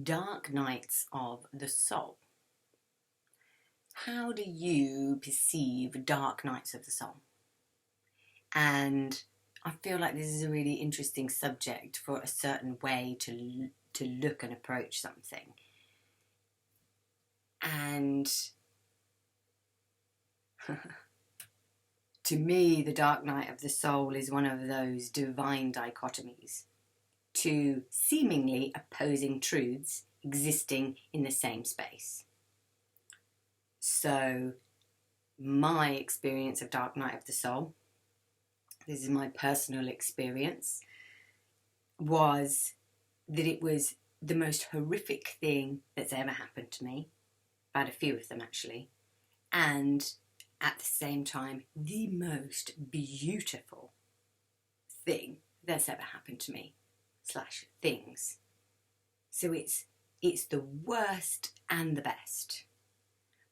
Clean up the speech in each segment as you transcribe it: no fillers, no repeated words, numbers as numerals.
Dark nights of the soul. How do you perceive dark nights of the soul? And I feel like this is a really interesting subject for a certain way to look and approach something. And to me, the dark night of the soul is one of those divine dichotomies, two seemingly opposing truths existing in the same space. So, my experience of Dark Night of the Soul, this is my personal experience, was that it was the most horrific thing that's ever happened to me, about a few of them actually, and at the same time, the most beautiful thing that's ever happened to me, / things. So it's the worst and the best.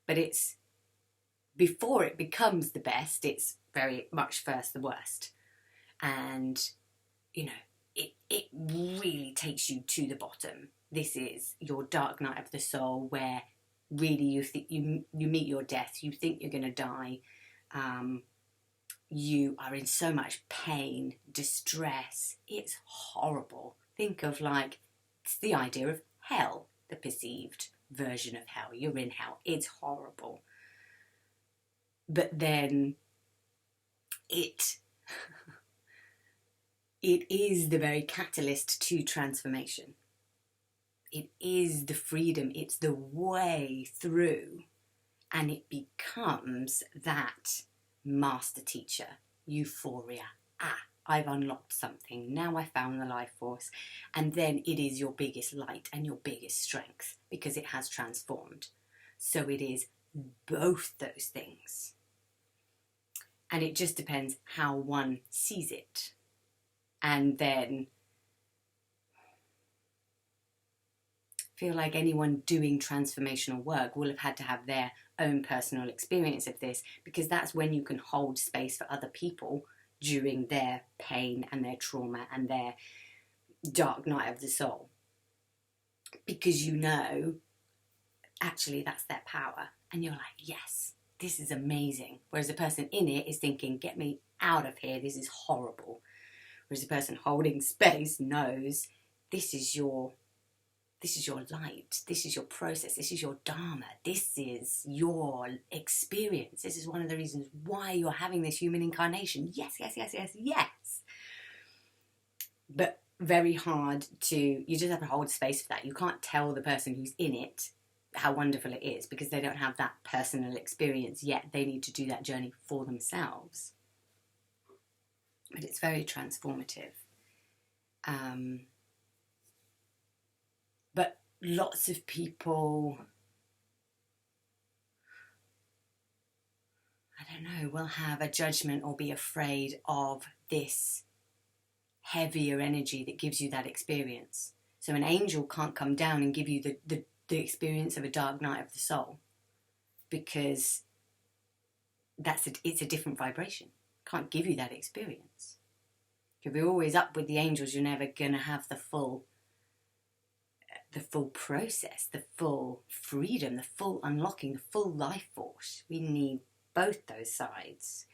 But it's, before it becomes the best, it's very much first the worst. And, it really takes you to the bottom. This is your dark night of the soul where really you meet your death. You think you're going to die. You are in so much pain, distress. It's horrible. Think of it's the idea of hell, the perceived version of hell. You're in hell. It's horrible. But then it is the very catalyst to transformation. It is the freedom. It's the way through. And it becomes that master teacher, euphoria. I've unlocked something. Now I found the life force. And then it is your biggest light and your biggest strength because it has transformed. So it is both those things. And it just depends how one sees it. And then I feel like anyone doing transformational work will have had to have their own personal experience of this, because that's when you can hold space for other people during their pain and their trauma and their dark night of the soul. Because actually that's their power. And you're like, yes, this is amazing. Whereas the person in it is thinking, get me out of here, this is horrible. Whereas the person holding space knows this is your light, this is your process, this is your dharma, this is your experience, this is one of the reasons why you're having this human incarnation. Yes, yes, yes, yes, yes. But very hard you just have to hold space for that. You can't tell the person who's in it how wonderful it is because they don't have that personal experience yet. They need to do that journey for themselves. But it's very transformative. But lots of people, will have a judgment or be afraid of this heavier energy that gives you that experience. So an angel can't come down and give you the experience of a dark night of the soul because it's a different vibration. Can't give you that experience. If you're always up with the angels, you're never going to have the full process, the full freedom, the full unlocking, the full life force. We need both those sides.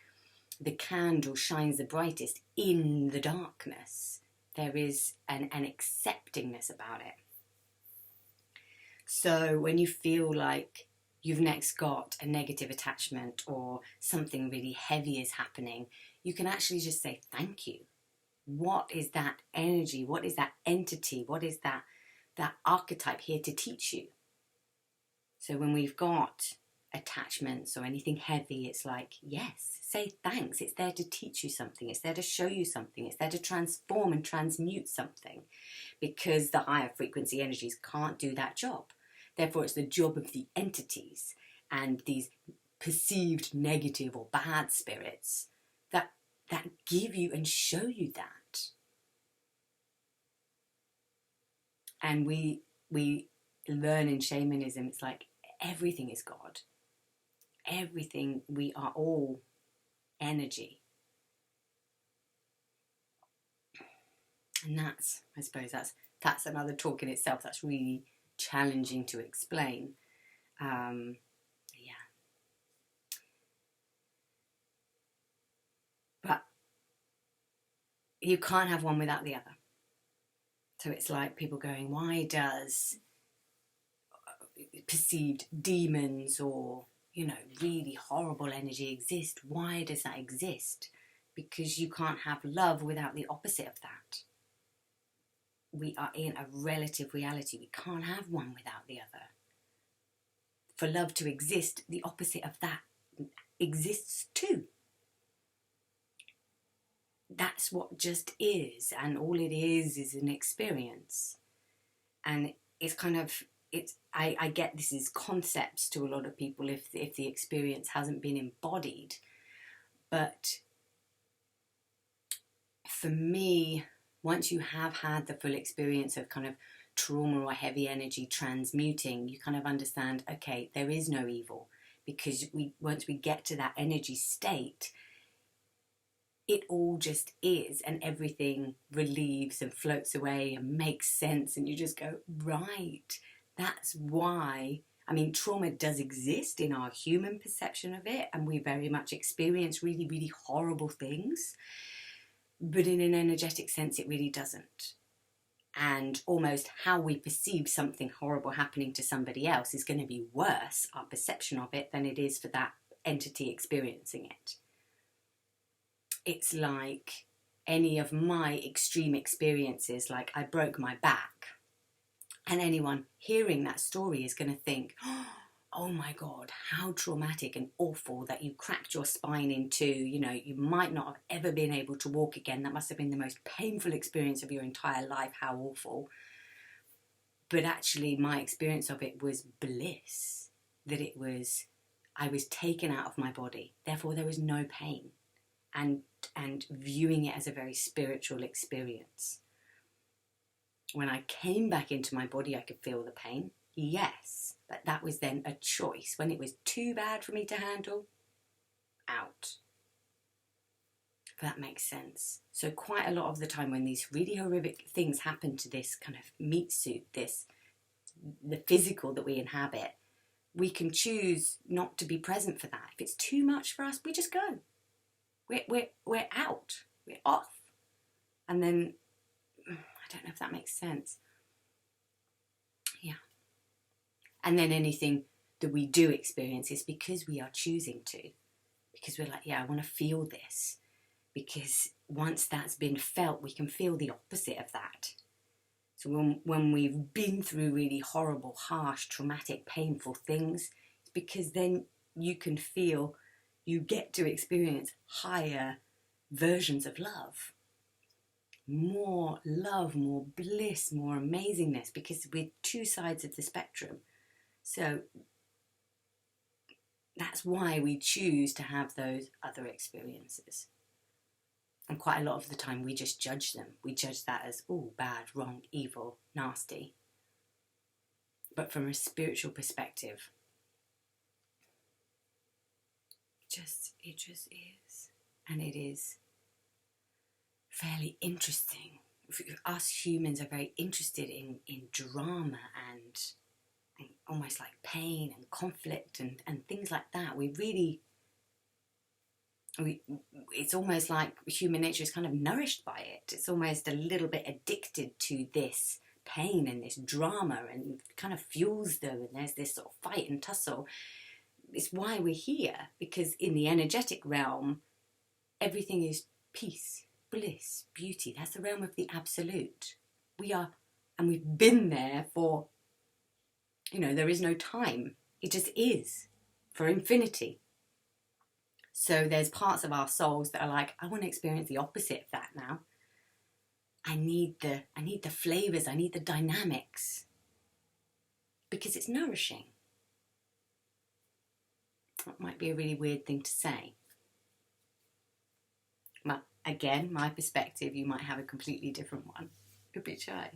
The candle shines the brightest in the darkness. There is an acceptingness about it. So when you feel like you've next got a negative attachment or something really heavy is happening, you can actually just say thank you. What is that energy? What is that entity? What is that archetype here to teach you? So when we've got attachments or anything heavy, it's like, yes, say thanks. It's there to teach you something. It's there to show you something. It's there to transform and transmute something, because the higher frequency energies can't do that job. Therefore, it's the job of the entities and these perceived negative or bad spirits that give you and show you that. And we learn in shamanism, it's like everything is God. Everything, we are all energy. And I suppose that's another talk in itself. That's really challenging to explain. Yeah. But you can't have one without the other. So it's like people going, why does perceived demons or, really horrible energy exist? Why does that exist? Because you can't have love without the opposite of that. We are in a relative reality. We can't have one without the other. For love to exist, the opposite of that exists too. That's what just is, and all it is an experience. And it's kind of, I get this is concepts to a lot of people if the experience hasn't been embodied. But for me, once you have had the full experience of kind of trauma or heavy energy transmuting, you kind of understand, okay, there is no evil, because once we get to that energy state, it all just is, and everything relieves and floats away and makes sense, and you just go, right, that's why. I mean, trauma does exist in our human perception of it, and we very much experience really, really horrible things, but in an energetic sense it really doesn't. And almost how we perceive something horrible happening to somebody else is going to be worse, our perception of it, than it is for that entity experiencing it. It's like any of my extreme experiences, like I broke my back, and anyone hearing that story is going to think, oh my God, how traumatic and awful that you cracked your spine in two. You might not have ever been able to walk again. That must have been the most painful experience of your entire life. How awful. But actually my experience of it was bliss, that I was taken out of my body. Therefore there was no pain. And viewing it as a very spiritual experience. When I came back into my body, I could feel the pain. Yes, but that was then a choice. When it was too bad for me to handle, out. If that makes sense. So quite a lot of the time when these really horrific things happen to this kind of meat suit, the physical that we inhabit, we can choose not to be present for that. If it's too much for us, we just go. We're out. We're off. And then, I don't know if that makes sense. Yeah. And then anything that we do experience is because we are choosing to. Because we're like, yeah, I want to feel this. Because once that's been felt, we can feel the opposite of that. So when we've been through really horrible, harsh, traumatic, painful things, it's because then you can feel, you get to experience higher versions of love. More love, more bliss, more amazingness, because we're two sides of the spectrum. So that's why we choose to have those other experiences. And quite a lot of the time we just judge them. We judge that as, oh, bad, wrong, evil, nasty. But from a spiritual perspective, it just is. And it is fairly interesting. Us humans are very interested in drama and almost like pain and conflict and things like that. It's almost like human nature is kind of nourished by it. It's almost a little bit addicted to this pain and this drama, and kind of fuels them, and there's this sort of fight and tussle. It's why we're here, because in the energetic realm, everything is peace, bliss, beauty. That's the realm of the absolute. And we've been there for, there is no time. It just is, for infinity. So there's parts of our souls that are like, I want to experience the opposite of that now. I need the flavors, I need the dynamics, because it's nourishing. That might be a really weird thing to say. But again, my perspective, you might have a completely different one. Could be shy.